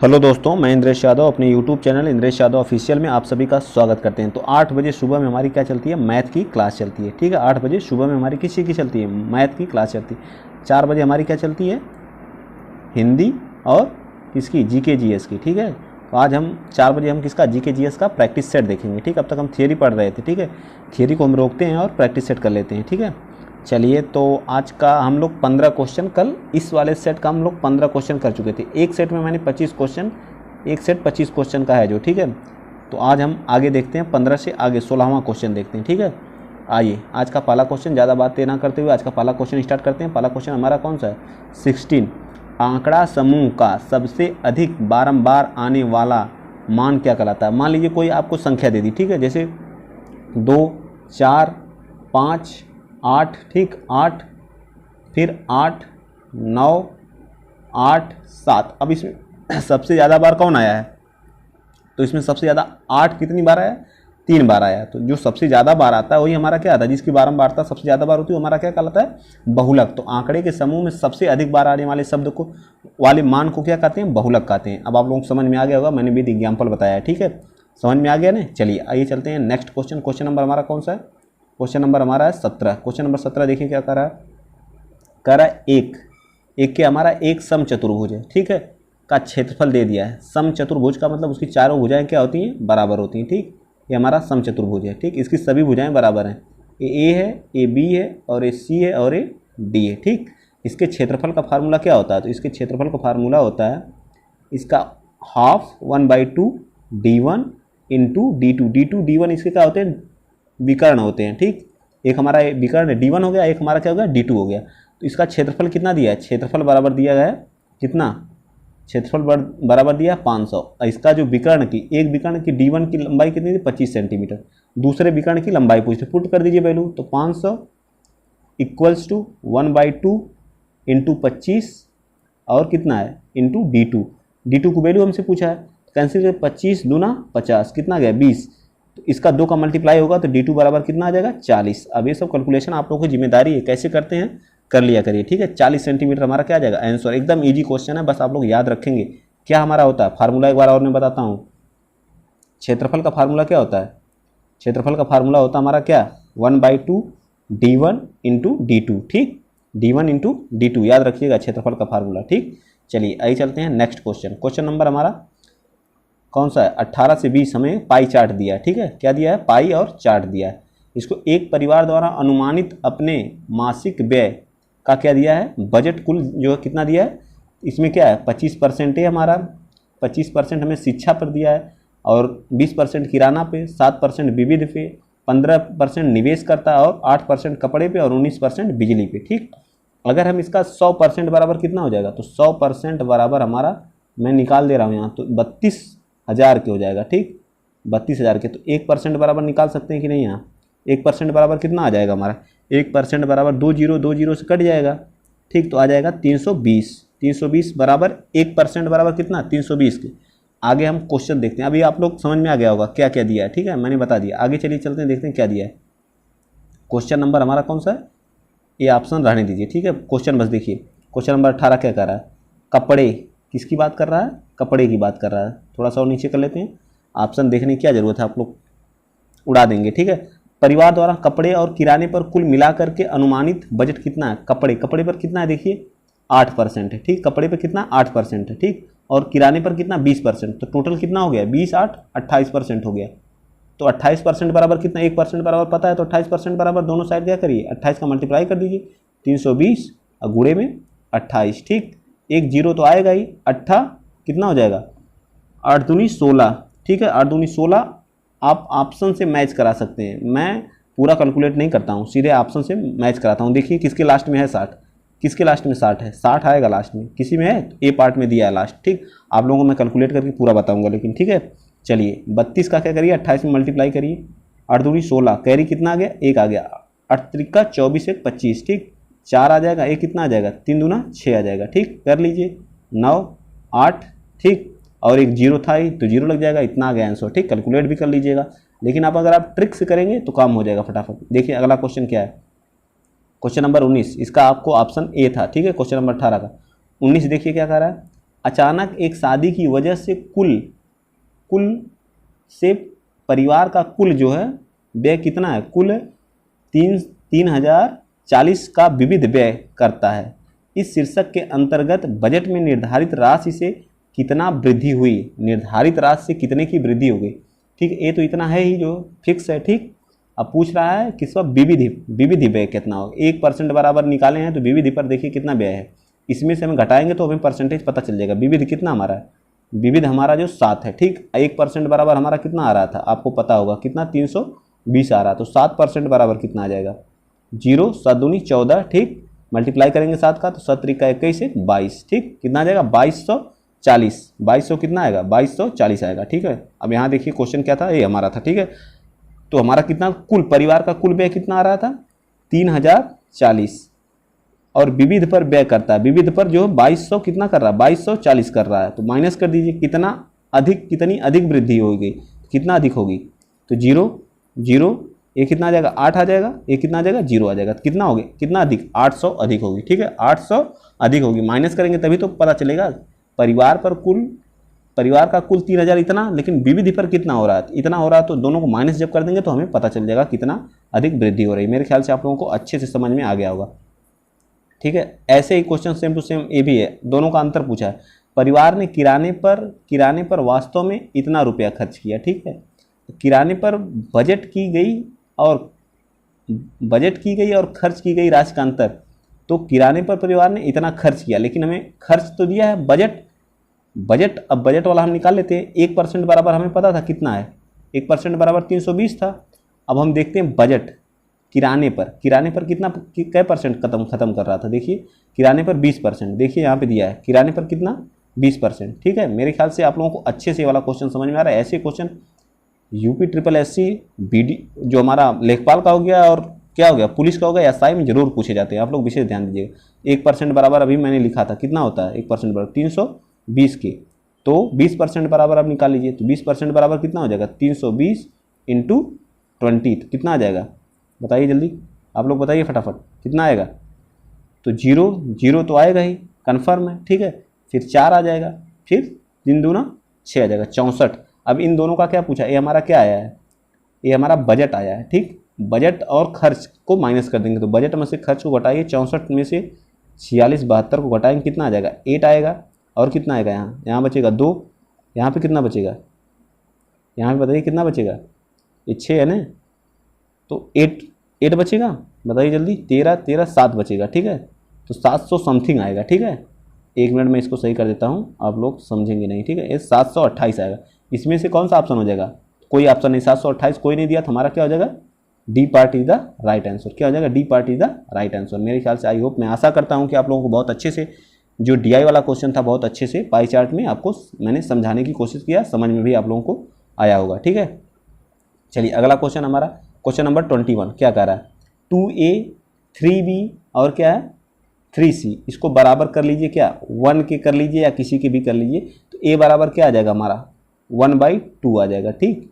Hello दोस्तों, मैं इंद्रेश यादव अपने YouTube channel Indresh Yadav official में आप सभी का स्वागत करते हैं। तो 8 बजे सुबह में हमारी क्या चलती है, मैथ की क्लास चलती है। ठीक है, 8 बजे सुबह में हमारी किसी की चलती है, मैथ की क्लास चलती है। 4 बजे हमारी क्या चलती है, हिंदी और किसकी, जीके जीएस की। ठीक है, तो आज हम 4 बजे हम किसका, जीके जीएस का प्रैक्टिस सेट देखेंगे। ठीक, अब तक हम थियरी पढ़ रहे थे। ठीक है, थियरी को हम रोकते हैं और प्रैक्टिस सेट कर लेते हैं। ठीक है, चलिए, तो आज का हम लोग 15 क्वेश्चन, कल इस वाले सेट का हम लोग 15 क्वेश्चन कर चुके थे। एक सेट में मैंने 25 क्वेश्चन, एक सेट 25 क्वेश्चन का है जो। ठीक है, तो आज हम आगे देखते हैं, 15 से आगे 16वां क्वेश्चन देखते हैं। ठीक है, आइए आज का पहला क्वेश्चन, ज़्यादा बातें ना करते हुए आज का पहला क्वेश्चन स्टार्ट करते हैं। पहला क्वेश्चन हमारा कौन सा है, 16। आंकड़ा समूह का सबसे अधिक बारंबार आने वाला मान क्या कहलाता है। मान लीजिए कोई आपको संख्या दे दी, ठीक है, जैसे 2, 4, 5, 8। ठीक, 8, फिर 8, 9, 8, 7। अब इसमें सबसे ज़्यादा बार कौन आया है, तो इसमें सबसे ज़्यादा 8 कितनी बार आया, 3 बार आया। तो जो सबसे ज़्यादा बार आता है वही हमारा क्या आता है, जिसकी बारंबारता सबसे ज़्यादा बार होती है हमारा क्या कहलाता है, बहुलक। तो आंकड़े के समूह में सबसे अधिक बार आने वाले शब्द को, वाले मान को क्या कहते हैं, बहुलक कहते हैं। अब आप लोगों को समझ में आ गया होगा, मैंने भी एग्जाम्पल बताया है। ठीक है, समझ में आ गया ना। चलिए आइए चलते हैं नेक्स्ट क्वेश्चन। क्वेश्चन नंबर हमारा कौन सा है, क्वेश्चन नंबर हमारा है 17। क्वेश्चन नंबर 17 देखिए क्या कर रहा है, कह रहा है एक के हमारा एक समचतुर्भुज है, ठीक है, का क्षेत्रफल दे दिया है। समचतुर्भुज का मतलब उसकी चारों भुजाएं क्या होती हैं, बराबर होती हैं। ठीक, ये हमारा समचतुर्भुज है। ठीक, इसकी सभी भुजाएं बराबर हैं, ए है, ए बी है, और ए सी है, और ए डी है। ठीक, इसके क्षेत्रफल का फार्मूला क्या होता है, तो इसके क्षेत्रफल का फार्मूला होता है इसका half 1/2 d1 into d2। d2 d1 इसके क्या होते हैं, विकर्ण होते हैं। ठीक, एक हमारा विकर्ण d1 हो गया, एक हमारा क्या हो गया, d2 हो गया। तो इसका क्षेत्रफल कितना दिया है, क्षेत्रफल बराबर दिया गया है कितना, क्षेत्रफल बराबर दिया 500। इसका जो विकर्ण की, एक विकर्ण की d1 की लंबाई कितनी थी, 25 सेंटीमीटर। दूसरे विकर्ण की लंबाई पूछते, पुट कर दीजिए वैल्यू। तो 500 इक्वल्स टू 1/2 इंटू 25 और कितना है, इंटू d2 को वैल्यू हमसे पूछा है, कैंसिल कर, 25 दूना 50, कितना गया 20। तो इसका 2 का मल्टीप्लाई होगा तो d2 बराबर कितना आ जाएगा, 40। अब ये सब कैलकुलेशन आप लोगों की जिम्मेदारी है, कैसे करते हैं कर लिया करिए। ठीक है, 40 सेंटीमीटर हमारा क्या आ जाएगा आंसर। एकदम इजी क्वेश्चन है, बस आप लोग याद रखेंगे क्या हमारा होता है फार्मूला। एक बार और मैं बताता हूँ, क्षेत्रफल का फार्मूला क्या होता है, क्षेत्रफल का फार्मूला होता है हमारा क्या, 1/2 d1 इंटू d2। ठीक, d1 इंटू d2 याद रखिएगा क्षेत्रफल का फार्मूला। ठीक, चलिए आइए चलते हैं नेक्स्ट क्वेश्चन। क्वेश्चन नंबर हमारा कौन सा है, 18 से 20 हमें पाई चार्ट दिया है। ठीक है, क्या दिया है, पाई और चार्ट दिया है। इसको एक परिवार द्वारा अनुमानित अपने मासिक व्यय का क्या दिया है, बजट कुल जो कितना दिया है, इसमें क्या है 25% है हमारा, 25% हमें शिक्षा पर दिया है, और 20% किराना पे, 7% विविध पे, 15% निवेश करता है, और 8% कपड़े पे, और 19% बिजली पे। ठीक, अगर हम इसका 100% बराबर कितना हो जाएगा, तो 100% बराबर हमारा, मैं निकाल दे रहा हूँ यहाँ, तो 32,000 के हो जाएगा। ठीक, 32,000 के। तो 1% बराबर निकाल सकते हैं कि नहीं, यहाँ 1% बराबर कितना आ जाएगा हमारा, 1% बराबर 2 0 से कट जाएगा। ठीक, तो आ जाएगा 320 बराबर 1% बराबर कितना, 320 के। आगे हम क्वेश्चन देखते हैं। अभी आप लोग समझ में आ गया होगा क्या क्या दिया है। ठीक है, मैंने बता दिया। आगे चलिए चलते हैं, देखते हैं क्या दिया है। क्वेश्चन नंबर हमारा कौन सा है, ये ऑप्शन रहने दीजिए। ठीक है, क्वेश्चन बस देखिए। क्वेश्चन नंबर 18 क्या कर रहा है, कपड़े, किसकी बात कर रहा है, कपड़े की बात कर रहा है। थोड़ा सा और नीचे कर लेते हैं, ऑप्शन देखने की क्या जरूरत है, आप लोग उड़ा देंगे। ठीक है, परिवार द्वारा कपड़े और किराने पर कुल मिलाकर के अनुमानित बजट कितना है, कपड़े पर कितना है, देखिए 8% है। ठीक, कपड़े पर कितना 8% है। ठीक, और किराने पर कितना 20%। तो टोटल कितना हो गया, 20 8 28% हो गया। तो 28% बराबर कितना, 1% बराबर पता है, तो 28% बराबर दोनों साइड क्या करिए, 28 का मल्टीप्लाई कर दीजिए, 320 और गुणे में 28। ठीक, एक जीरो तो आएगा ही, 8 कितना हो जाएगा, 8 दूनी 16। ठीक है, 8 दूनी 16। आप ऑप्शन से मैच करा सकते हैं, मैं पूरा कैलकुलेट नहीं करता हूँ, सीधे ऑप्शन से मैच कराता हूँ। देखिए किसके लास्ट में है 60, किसके लास्ट में 60 है, 60 आएगा लास्ट में, किसी में है तो ए पार्ट में दिया है लास्ट। ठीक, आप लोगों को मैं कैलकुलेट करके पूरा बताऊंगा लेकिन। ठीक है, चलिए 32 का क्या करिए, 28 में मल्टीप्लाई करिए, 8 दूनी 16, कैरी कितना आ गया, 1 आ गया, 8 त्रिका 24 1 25। ठीक, 4 आ जाएगा, 1 कितना आ जाएगा, 3 दूना 6 आ जाएगा। ठीक, कर लीजिए 9 8। ठीक, और एक जीरो था ही तो जीरो लग जाएगा, इतना आ गया आंसर। ठीक, कैलकुलेट भी कर लीजिएगा, लेकिन आप अगर आप ट्रिक से करेंगे तो काम हो जाएगा फटाफट। देखिए अगला क्वेश्चन क्या है, क्वेश्चन नंबर 19, इसका आपको ऑप्शन ए था। ठीक है, क्वेश्चन नंबर 18 का 19 देखिए क्या कह रहा है, अचानक एक शादी की वजह से कुल से परिवार का कुल जो है व्यय कितना है, कुल 3040 का विविध व्यय करता है। इस शीर्षक के अंतर्गत बजट में निर्धारित राशि से कितना वृद्धि हुई, निर्धारित राशि से कितने की वृद्धि हो गई। ठीक है, ये तो इतना है ही जो फिक्स है। ठीक, अब पूछ रहा है किस वक्त विविधि व्यय कितना होगा। 1% बराबर निकाले हैं तो विविधि पर देखिए कितना व्यय है, इसमें से हम घटाएंगे तो हमें परसेंटेज पता चल जाएगा। विविध कितना हमारा है, विविध हमारा जो 7 है। ठीक, 1% बराबर हमारा कितना आ रहा था आपको पता होगा, कितना 320 आ रहा, तो 7% बराबर कितना आ जाएगा, 0 7 दूनी 14। ठीक, मल्टीप्लाई करेंगे 7 का तो 7 त्रिका 21 से 22। ठीक, कितना आ जाएगा 2240। 2200 कितना आएगा, 2240 आएगा। ठीक है, अब यहाँ देखिए क्वेश्चन क्या था, ये हमारा था। ठीक है, तो हमारा कितना कुल परिवार का कुल व्यय कितना आ रहा था 3040, और विविध पर व्यय करता है, विविध पर जो 2200 कितना कर रहा है 2240 कर रहा है, तो माइनस कर दीजिए कितना अधिक, कितनी अधिक वृद्धि होगी, कितना अधिक होगी, तो 0 0, ये कितना आ जाएगा 8 आ जाएगा, ये कितना आ जाएगा 0 आ जाएगा, तो कितना होगी, कितना अधिक 800 अधिक होगी। ठीक है, 800 अधिक होगी, माइनस करेंगे तभी तो पता चलेगा परिवार का कुल 3000 इतना, लेकिन विविधि पर कितना हो रहा है, इतना हो रहा है, तो दोनों को माइनस जब कर देंगे तो हमें पता चल जाएगा कितना अधिक वृद्धि हो रही है। मेरे ख्याल से आप लोगों को अच्छे से समझ में आ गया होगा। ठीक है, ऐसे ही क्वेश्चन सेम टू सेम ये भी है, दोनों का अंतर पूछा है। परिवार ने किराने पर वास्तव में इतना रुपया खर्च किया। ठीक है, किराने पर बजट की गई और खर्च की गई राशि का अंतर, तो किराने पर परिवार ने इतना खर्च किया, लेकिन हमें खर्च तो दिया है बजट। अब बजट वाला हम निकाल लेते हैं। 1% बराबर हमें पता था कितना है, 1% बराबर 320 था। अब हम देखते हैं बजट किराने पर कितना कै परसेंट खत्म कर रहा था। देखिए किराने पर 20%, देखिए यहाँ पे दिया है किराने पर कितना 20%। ठीक है, मेरे ख्याल से आप लोगों को अच्छे से वाला क्वेश्चन समझ में आ रहा है। ऐसे क्वेश्चन यूपी SSC BD जो हमारा लेखपाल का हो गया और क्या हो गया पुलिस का हो गया, SI में जरूर पूछे जाते हैं, आप लोग विशेष ध्यान दीजिएगा। 1% बराबर अभी मैंने लिखा था, कितना होता है 1% बराबर 320 के, तो 20% बराबर आप निकाल लीजिए, तो 20% बराबर कितना हो जाएगा 320 × 20, तो कितना आ जाएगा बताइए जल्दी, आप लोग बताइए फटाफट कितना आएगा। तो 0 तो आएगा ही, कन्फर्म है। ठीक है, फिर 4 आ जाएगा, फिर 3 दूना 6 आ जाएगा 64। अब इन दोनों का क्या पूछा, ये हमारा क्या आया है, ये हमारा बजट आया है। ठीक, बजट और खर्च को माइनस कर देंगे, तो बजट में से खर्च को घटाइए, 64 में से 46 72 को घटाएंगे, कितना आ जाएगा 8 आएगा, और कितना आएगा यहाँ बचेगा 2, यहाँ पे कितना बचेगा, यहाँ पे बताइए कितना बचेगा, ये 6 है ना, तो 8 बचेगा, बताइए जल्दी, 13 7 बचेगा। ठीक है, तो 700 समथिंग आएगा। ठीक है, 1 मिनट में इसको सही कर देता हूँ, आप लोग समझेंगे नहीं। ठीक है, ये 728 आएगा। इसमें से कौन सा ऑप्शन हो जाएगा, कोई ऑप्शन नहीं, 728 कोई नहीं दिया, तो हमारा क्या हो जाएगा D part is the right answer. क्या हो जाएगा, D part is the right answer. मेरे ख्याल से आई होप, मैं आशा करता हूँ कि आप लोगों को बहुत अच्छे से जो DI वाला क्वेश्चन था बहुत अच्छे से पाई चार्ट में आपको मैंने समझाने की कोशिश किया, समझ में भी आप लोगों को आया होगा। ठीक है, चलिए अगला क्वेश्चन हमारा क्वेश्चन नंबर 21 क्या कह रहा है, 2A 3B और क्या है 3C, इसको बराबर कर लीजिए, क्या 1 के कर लीजिए या किसी के भी कर लीजिए, तो A बराबर क्या आ जाएगा हमारा 1/2 आ जाएगा। ठीक,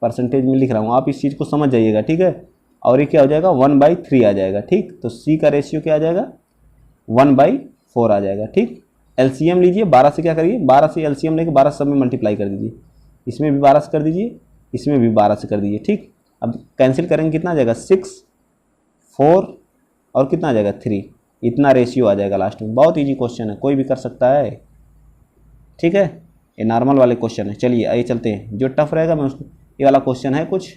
परसेंटेज में लिख रहा हूँ, आप इस चीज़ को समझ जाइएगा। ठीक है, और ये क्या हो जाएगा 1/3 आ जाएगा। ठीक, तो C का रेशियो क्या आ जाएगा 1/4 आ जाएगा। ठीक, LCM लीजिए, 12 से क्या करिए, 12 से LCM लेके 12 सब में मल्टीप्लाई कर दीजिए, इसमें भी 12 से कर दीजिए, इसमें भी 12 से कर दीजिए। ठीक, अब कैंसिल करेंगे, कितना आ जाएगा 6 4 और कितना आ जाएगा 3, इतना रेशियो आ जाएगा लास्ट में। बहुत ईजी क्वेश्चन है, कोई भी कर सकता है। ठीक है, ये नॉर्मल वाले क्वेश्चन है। चलिए आइए चलते हैं, जो टफ रहेगा मैं उसको, ये वाला क्वेश्चन है कुछ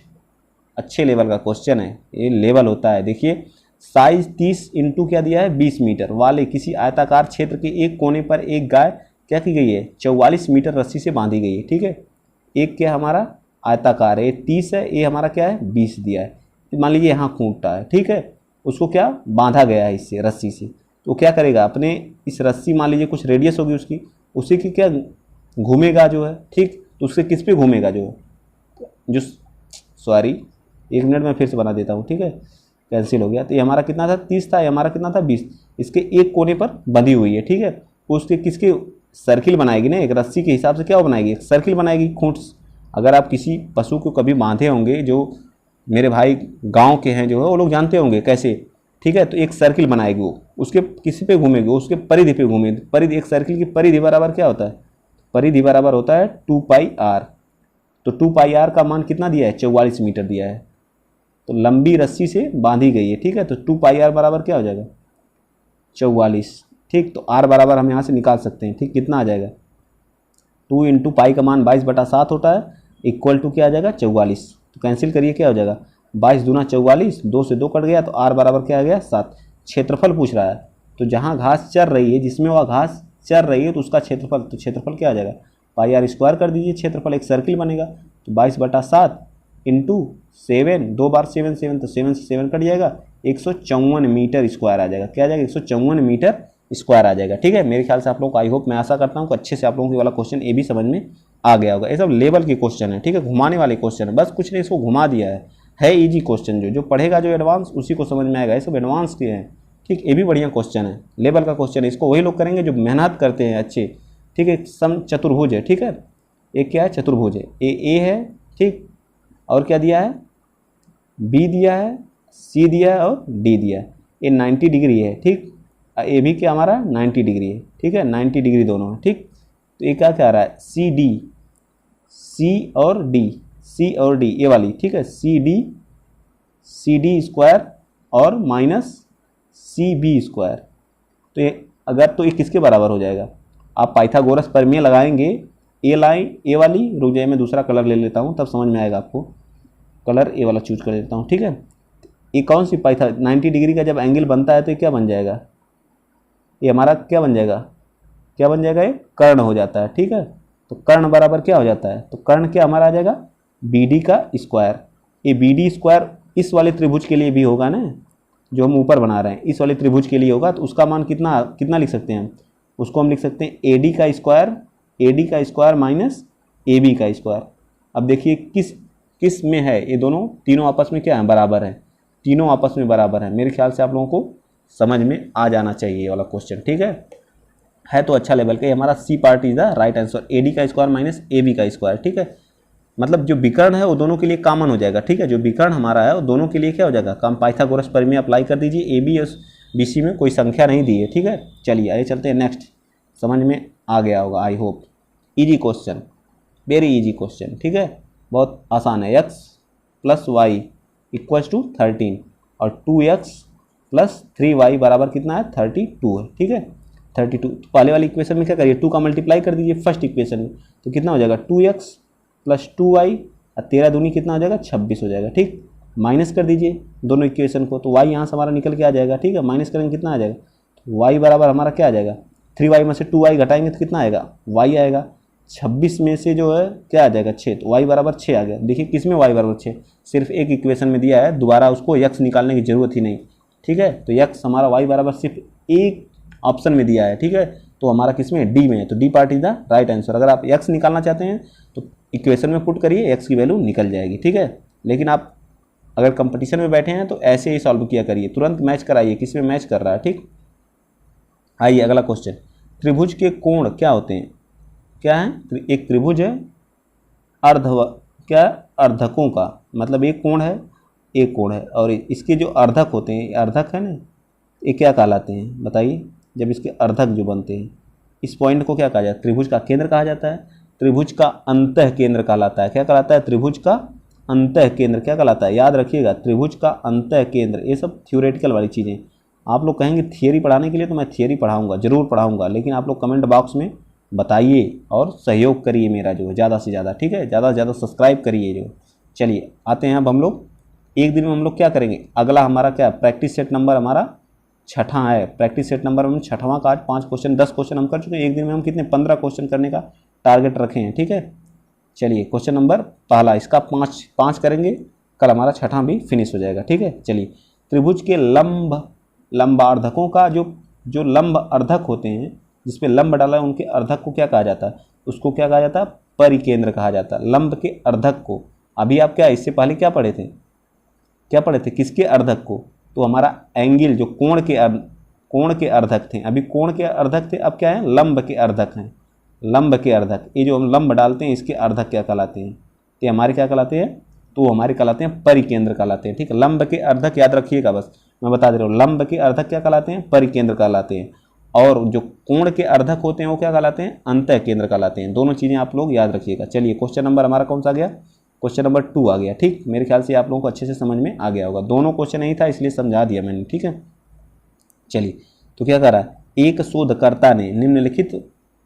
अच्छे लेवल का क्वेश्चन है, ये लेवल होता है। देखिए साइज 30 × क्या दिया है 20 मीटर वाले किसी आयताकार क्षेत्र के एक कोने पर एक गाय क्या की गई है 44 मीटर रस्सी से बांधी गई है। ठीक है, एक क्या हमारा आयताकार है, ये 30 है, ये हमारा क्या है 20 दिया है। मान लीजिए यहाँ खूंटा है, ठीक है, उसको क्या बांधा गया है इससे रस्सी से, तो क्या करेगा अपने इस रस्सी, मान लीजिए कुछ रेडियस होगी उसकी, उसी की क्या घूमेगा जो है। ठीक, तो उससे किस पे घूमेगा जो सॉरी 1 मिनट में फिर से बना देता हूँ। ठीक है, कैंसिल हो गया। तो ये हमारा कितना था 30 था, ये हमारा कितना था 20, इसके एक कोने पर बंधी हुई है। ठीक है, उसके किसके सर्किल बनाएगी ना, एक रस्सी के हिसाब से क्या बनाएगी, एक सर्किल बनाएगी खूंट। अगर आप किसी पशु को कभी बांधे होंगे, जो मेरे भाई गांव के हैं जो है वो लोग जानते होंगे कैसे। ठीक है, तो एक सर्किल बनाएगी वो, उसके किसी पे घूमेगी, उसके परिधि पे घूमेगी। परिधि, एक सर्किल की परिधि बराबर क्या होता है, परिधि बराबर होता है 2πr। तो 2πr का मान कितना दिया है, 44 मीटर दिया है। तो लंबी रस्सी से बांधी गई है, ठीक है। तो 2πr बराबर क्या हो जाएगा, 44, ठीक। तो r बराबर हम यहाँ से निकाल सकते हैं, ठीक। कितना आ जाएगा, 2 × पाई का मान 22/7 होता है, इक्वल टू क्या आ जाएगा, 44। तो कैंसिल करिए, क्या हो जाएगा, 22 दूना 44, 2 से 2 कट गया, तो r बराबर क्या आ गया, 7। क्षेत्रफल पूछ रहा है, तो जहाँ घास चर रही है, जिसमें वह घास चर रही है, तो उसका क्षेत्रफल, तो क्षेत्रफल क्या आ जाएगा, πr² कर दीजिए, क्षेत्रफल एक सर्किल बनेगा। तो 22/7 × 7, 2 बार 7 7, तो 7 से 7 कट जाएगा, 154 मीटर स्क्वायर आ जाएगा। क्या आ जाएगा, 154 मीटर स्क्वायर आ जाएगा, ठीक है। मेरे ख्याल से आप लोग को, आई होप, मैं आशा करता हूँ कि अच्छे से आप लोगों को वाला क्वेश्चन ये भी समझ में आ गया होगा। ये सब लेवल के क्वेश्चन है, ठीक है, घुमाने वाले क्वेश्चन है, बस कुछ नहीं, इसको घुमा दिया है इजी क्वेश्चन। जो पढ़ेगा जो एडवांस, उसी को समझ में आएगा। ये सब एडवांस के हैं, ठीक। ये भी बढ़िया क्वेश्चन है, लेवल का क्वेश्चन है। इसको वही लोग करेंगे जो मेहनत करते हैं अच्छे, ठीक है। सम चतुर्भुज है, ठीक है, एक क्या है, चतुर्भुज है, ए है, ठीक। और क्या दिया है, बी दिया है, सी दिया है और डी दिया है। ये 90 डिग्री है, ठीक। ए भी क्या हमारा 90 डिग्री है, ठीक है, 90 डिग्री दोनों है, ठीक। तो ये क्या आ रहा है, सी डी, सी और डी, ये वाली, ठीक है, सी डी स्क्वायर और माइनस सी बी स्क्वायर। तो ये अगर, तो ये किसके बराबर हो जाएगा, आप पाइथागोरस प्रमेय लगाएंगे। ए लाइन, ए वाली, रुक जाइए मैं दूसरा कलर ले लेता हूँ, तब समझ में आएगा आपको। कलर ए वाला चूज कर लेता हूँ, ठीक है। ये कौन सी 90 डिग्री का जब एंगल बनता है तो ये क्या बन जाएगा, ये हमारा क्या बन जाएगा, ये कर्ण हो जाता है, ठीक है। तो कर्ण बराबर क्या हो जाता है, तो कर्ण क्या हमारा आ जाएगा, बी डी का स्क्वायर। ये बी डी स्क्वायर इस वाले त्रिभुज के लिए भी होगा ना, जो हम ऊपर बना रहे हैं, इस वाले त्रिभुज के लिए होगा। तो उसका मान कितना लिख सकते हैं हम, उसको हम लिख सकते हैं ए डी का स्क्वायर माइनस ए बी का स्क्वायर। अब देखिए किस में है, ये दोनों, तीनों आपस में क्या है, बराबर है, तीनों आपस में बराबर है। मेरे ख्याल से आप लोगों को समझ में आ जाना चाहिए ये वाला क्वेश्चन, ठीक है तो अच्छा लेवल का। हमारा C part is the right answer, A D का स्क्वायर माइनस ए बी का स्क्वायर, ठीक है। मतलब जो विकर्ण है वो दोनों के लिए कॉमन हो जाएगा, ठीक है। जो विकर्ण हमारा है वो दोनों के लिए क्या हो जाएगा, काम। पाइथागोरस प्रमेय अप्लाई कर दीजिए। ए बी और बी सी में कोई संख्या नहीं दी है, ठीक है। चलिए आगे चलते हैं नेक्स्ट, समझ में आ गया होगा I hope. Easy question, very easy question, ठीक है, बहुत आसान है। x + y = 13 और 2x + 3y बराबर कितना है, 32 है, ठीक है, 32। तो पहले वाली इक्वेशन में क्या करिए, 2 का मल्टीप्लाई कर दीजिए फर्स्ट इक्वेशन में, तो कितना हो जाएगा, 2x + 2y और 13 दूनी कितना हो जाएगा, 26 हो जाएगा, ठीक। माइनस कर दीजिए दोनों इक्वेशन को, तो y यहाँ से हमारा निकल के आ जाएगा, ठीक है। माइनस करेंगे कितना आ जाएगा, तो y बराबर हमारा क्या आ जाएगा, 3y में से 2y घटाएंगे तो कितना आएगा, y आएगा। 26 में से जो है क्या आ जाएगा, 6, तो y बराबर 6 आ गया। देखिए किस में y बराबर 6, सिर्फ एक इक्वेशन में दिया है, दोबारा उसको x निकालने की जरूरत ही नहीं, ठीक है। तो x हमारा y बराबर सिर्फ एक ऑप्शन में दिया है, ठीक है। तो हमारा किस में, डी में है, तो D part is the right answer. अगर आप x निकालना चाहते हैं तो इक्वेशन में पुट करिए, x की वैल्यू निकल जाएगी, ठीक है। लेकिन आप अगर कंपटीशन में बैठे हैं तो ऐसे ही सॉल्व किया करिए, तुरंत मैच कराइए किस में मैच कर रहा है, ठीक। आइए अगला क्वेश्चन, त्रिभुज के कोण क्या होते हैं, क्या है, एक त्रिभुज है अर्धकों का, मतलब एक कोण है, एक कोण है, और इसके जो अर्धक होते हैं, अर्धक है ना, ये क्या कहलाते हैं बताइए। जब इसके अर्धक जो बनते हैं, इस पॉइंट को क्या कहा जाता है, त्रिभुज का केंद्र कहा जाता है, त्रिभुज का अंतः केंद्र कहलाता है। क्या कहलाता है, त्रिभुज का अंतः केंद्र क्या कहलाता है, याद रखिएगा, त्रिभुज का अंतः केंद्र। ये सब थ्योरेटिकल वाली चीज़ें, आप लोग कहेंगे थियरी पढ़ाने के लिए, तो मैं थियरी पढ़ाऊँगा, ज़रूर पढ़ाऊँगा, लेकिन आप लोग कमेंट बॉक्स में बताइए और सहयोग करिए मेरा जो ज़्यादा से ज़्यादा, ठीक है, ज़्यादा से ज़्यादा सब्सक्राइब करिए जो। चलिए आते हैं अब हम लोग, एक दिन में हम लोग क्या करेंगे, अगला हमारा क्या, प्रैक्टिस सेट नंबर हमारा 6वां है। प्रैक्टिस सेट नंबर हम 6वां का आज 5 क्वेश्चन 10 क्वेश्चन हम कर चुके हैं। एक दिन में हम कितने 15 क्वेश्चन करने का टारगेट रखे हैं, ठीक है। चलिए क्वेश्चन नंबर पहला, इसका 5 करेंगे, कल हमारा 6वां भी फिनिश हो जाएगा, ठीक है। चलिए, त्रिभुज के लंबार्धकों का जो लंब अर्धक होते हैं, जिसपे लंब डाला है, उनके अर्धक को क्या कहा जाता है, उसको क्या कहा जाता है, परिकेंद्र कहा जाता है। लंब के अर्धक को, अभी आप क्या इससे पहले क्या पढ़े थे, किसके अर्धक को, तो हमारा एंगल जो कोण के अर्धक थे, अभी कोण के अर्धक थे, अब क्या है, लंब के अर्धक हैं। लंब के अर्धक, ये जो हम लंब डालते हैं इसके अर्धक क्या कहलाते हैं, तो हमारे क्या कहलाते हैं, तो हमारे कहलाते हैं परिकेंद्र कहलाते हैं, ठीक है। लंब के अर्धक याद रखिएगा बस, मैं बता दे रहा हूँ। लंब के अर्धक क्या कहलाते हैं? परिकेंद्र कहलाते हैं। और जो कोण के अर्धक होते हैं वो क्या कहलाते हैं? अंतः केंद्र कहलाते हैं। दोनों चीज़ें आप लोग याद रखिएगा। चलिए क्वेश्चन नंबर हमारा कौन सा आ गया? क्वेश्चन नंबर 2 आ गया। ठीक, मेरे ख्याल से आप लोगों को अच्छे से समझ में आ गया होगा। दोनों क्वेश्चन नहीं था इसलिए समझा दिया मैंने। ठीक है, चलिए तो क्या कर रहा है, एक शोधकर्ता ने निम्नलिखित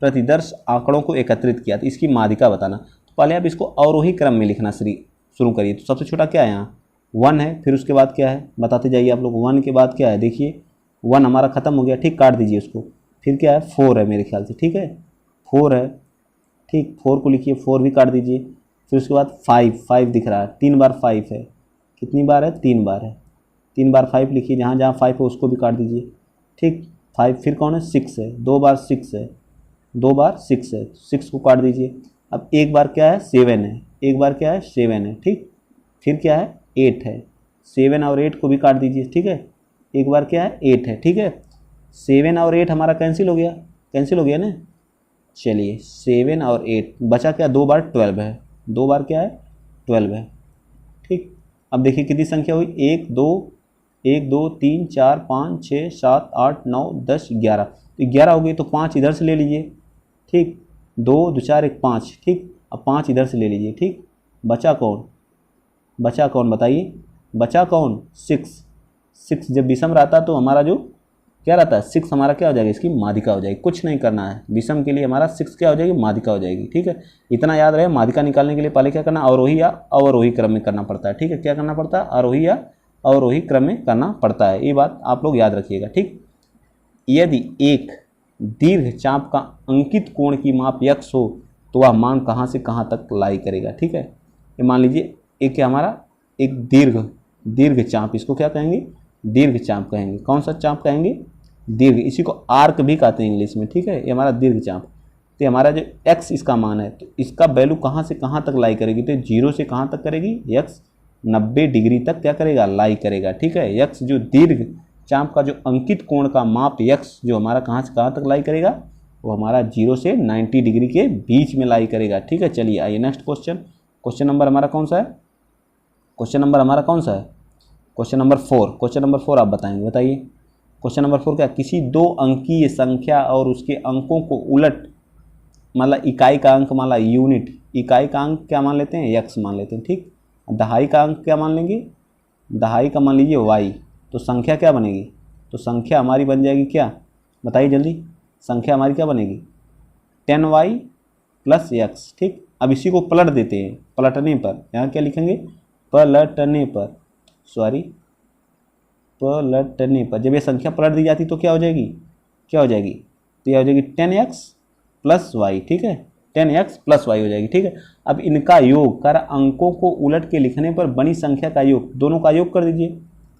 प्रतिदर्श आंकड़ों को एकत्रित किया, तो इसकी माध्यिका बताना। तो पहले आप इसको अवरोही क्रम में लिखना शुरू करिए। तो सबसे छोटा क्या है यहाँ? 1 है, फिर उसके बाद क्या है बताते जाइए आप लोग। 1 के बाद क्या है? देखिए 1 हमारा खत्म हो गया, ठीक, काट दीजिए उसको। फिर क्या है? 4 है मेरे ख्याल से, ठीक है 4 है, ठीक 4 को लिखिए, 4 भी काट दीजिए। फिर उसके बाद 5 दिख रहा है, 3 बार 5 है, कितनी बार है? 3 बार है, 3 बार 5 लिखिए, जहाँ जहाँ 5 है उसको भी काट दीजिए, ठीक 5। फिर कौन है? 6 है, 2 बार 6 है, 2 बार 6 है, 6 को काट दीजिए। अब एक बार क्या है? 7 है, एक बार क्या है? 7 है, ठीक। फिर क्या है? 8 है, 7 और 8 को भी काट दीजिए, ठीक है। एक बार क्या है? 8 है, ठीक है। 7 और 8 हमारा कैंसिल हो गया, कैंसिल हो गया ना। चलिए 7 और 8 बचा क्या? 2 बार 12 है, 2 बार क्या है? 12 है, ठीक। अब देखिए कितनी संख्या हुई? 1 2 3 4 5 6 7 8 9 10 11। तो 11 हो गई, तो 5 इधर से ले लीजिए, ठीक। 2 2 4 1 5, ठीक। अब 5 इधर से ले लीजिए, ठीक। बचा कौन? बचा कौन बताइए? बचा कौन? 6 जब विषम रहता तो हमारा जो क्या रहता है? 6 हमारा क्या हो जाएगा? इसकी माध्यिका हो जाएगी। कुछ नहीं करना है, विषम के लिए हमारा 6 क्या हो जाएगी? माध्यिका हो जाएगी, ठीक है। इतना याद रहे, माध्यिका निकालने के लिए पहले क्या करना? अवरोही या अवरोही क्रम में करना पड़ता है, ठीक है। क्या करना पड़ता है? आरोही या अवरोही क्रम में करना पड़ता है, ये बात आप लोग याद रखिएगा, ठीक। यदि एक दीर्घ चाप का अंकित कोण की माप x हो तो वह मान कहाँ से कहाँ तक लाई करेगा, ठीक है। ये मान लीजिए एक क्या हमारा एक दीर्घ चाप, इसको क्या कहेंगे? दीर्घ चाप कहेंगे। कौन सा चाप कहेंगे? दीर्घ, इसी को आर्क भी कहते हैं इंग्लिश में, ठीक है। ये हमारा दीर्घ चाप। तो हमारा जो x इसका मान है, तो इसका वैल्यू कहाँ से कहाँ तक लाई करेगी? तो 0 से कहाँ तक करेगी? x 90 डिग्री तक क्या करेगा? लाई करेगा, ठीक है। x जो दीर्घ चाप का जो अंकित कोण का माप x जो हमारा कहाँ से कहाँ तक लाई करेगा? वो हमारा 0 से 90 डिग्री के बीच में लाई करेगा, ठीक है। चलिए आइए नेक्स्ट क्वेश्चन। क्वेश्चन नंबर हमारा कौन सा है? क्वेश्चन नंबर हमारा कौन सा है? Question number 4। क्वेश्चन नंबर 4 आप बताएंगे, बताइए। क्वेश्चन नंबर 4 क्या? किसी 2 अंकीय संख्या और उसके अंकों को उलट, मतलब इकाई का अंक मान ला यूनिट, इकाई का अंक क्या मान लेते हैं? x मान लेते हैं, ठीक। दहाई का अंक क्या मान लेंगे? दहाई का मान लीजिए y। तो संख्या क्या बनेगी? तो संख्या हमारी बन जाएगी क्या? बताइए जल्दी, संख्या हमारी क्या बनेगी? 10y + x, ठीक। अब इसी को पलट देते हैं, पलटने पर यहाँ क्या लिखेंगे? पलटने पर, सॉरी पलटने पर जब ये संख्या पलट दी जाती तो क्या हो जाएगी? क्या हो जाएगी? तो यह हो जाएगी 10x + y, ठीक है। 10x + y हो जाएगी, ठीक है। अब इनका योग कर अंकों को उलट के लिखने पर बनी संख्या का योग, दोनों का योग कर दीजिए।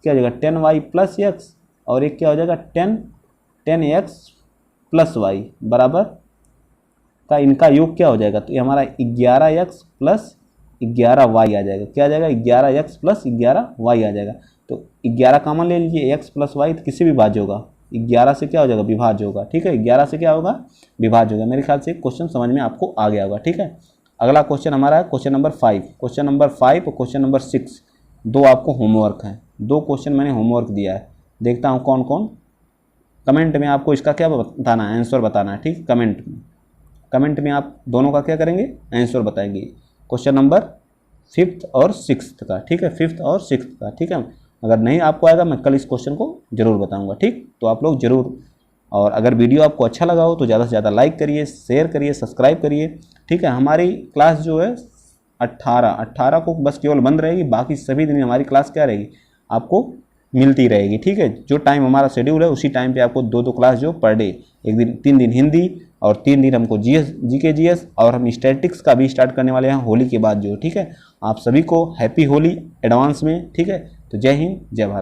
क्या हो जाएगा? 10y + x और एक क्या हो जाएगा? 10x + y बराबर का इनका योग क्या हो जाएगा? तो ये हमारा 11x + 11y आ जाएगा। क्या आ जाएगा? 11x + 11y आ जाएगा। तो 11 कॉमन ले लीजिए, x + y तो किसी भी भाज्य होगा, 11 से क्या हो जाएगा? विभाज्य होगा, ठीक है। 11 से क्या होगा? विभाज्य होगा। मेरे ख्याल से क्वेश्चन समझ में आपको आ गया होगा, ठीक है। अगला क्वेश्चन हमारा है क्वेश्चन नंबर 5। क्वेश्चन नंबर 5 और क्वेश्चन नंबर 6 दो आपको होमवर्क हैं। 2 क्वेश्चन मैंने होमवर्क दिया है, देखता हूँ कौन कौन। कमेंट में आपको इसका क्या बताना है? आंसर बताना है, ठीक। कमेंट में आप दोनों का क्या करेंगे? आंसर बताएंगे। क्वेश्चन नंबर 5th और 6th का, ठीक है। 5th और 6th का, ठीक है। अगर नहीं आपको आएगा मैं कल इस क्वेश्चन को जरूर बताऊंगा, ठीक। तो आप लोग जरूर, और अगर वीडियो आपको अच्छा लगा हो तो ज़्यादा से ज़्यादा लाइक करिए, शेयर करिए, सब्सक्राइब करिए, ठीक है। हमारी क्लास जो है 18 को बस केवल बंद रहेगी, बाकी सभी दिन हमारी क्लास क्या रहेगी? आपको मिलती रहेगी, ठीक है। जो टाइम हमारा शेड्यूल है उसी टाइम पे आपको 2 क्लास जो पर डे, एक दिन 3 दिन हिंदी और 3 दिन हमको जीके जीएस, और हम स्टैटिक्स का भी स्टार्ट करने वाले हैं होली के बाद जो, ठीक है। आप सभी को हैप्पी होली एडवांस में, ठीक है। तो जय हिंद, जय भारत।